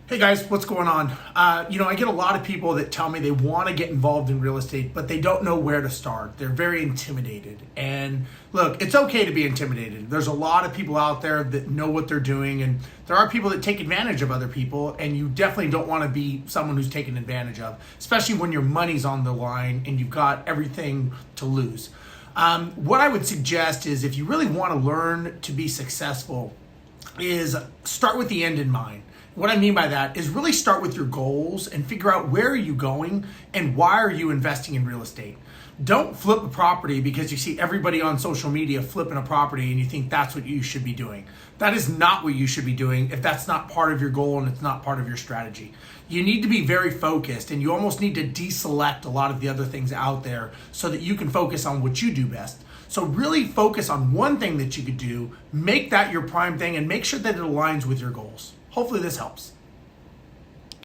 Hey guys, what's going on? I get a lot of people that tell me they want to get involved in real estate, but they don't know where to start. They're very intimidated. And look, it's okay to be intimidated. There's a lot of people out there that know what they're doing, and there are people that take advantage of other people, and you definitely don't want to be someone who's taken advantage of, especially when your money's on the line and you've got everything to lose. What I would suggest is if you really want to learn to be successful is start with the end in mind. What I mean by that is really start with your goals and figure out where are you going and why are you investing in real estate. Don't flip a property because you see everybody on social media flipping a property and you think that's what you should be doing. That is not what you should be doing if that's not part of your goal and it's not part of your strategy. You need to be very focused, and you almost need to deselect a lot of the other things out there so that you can focus on what you do best. So really focus on one thing that you could do, make that your prime thing, and make sure that it aligns with your goals. Hopefully this helps.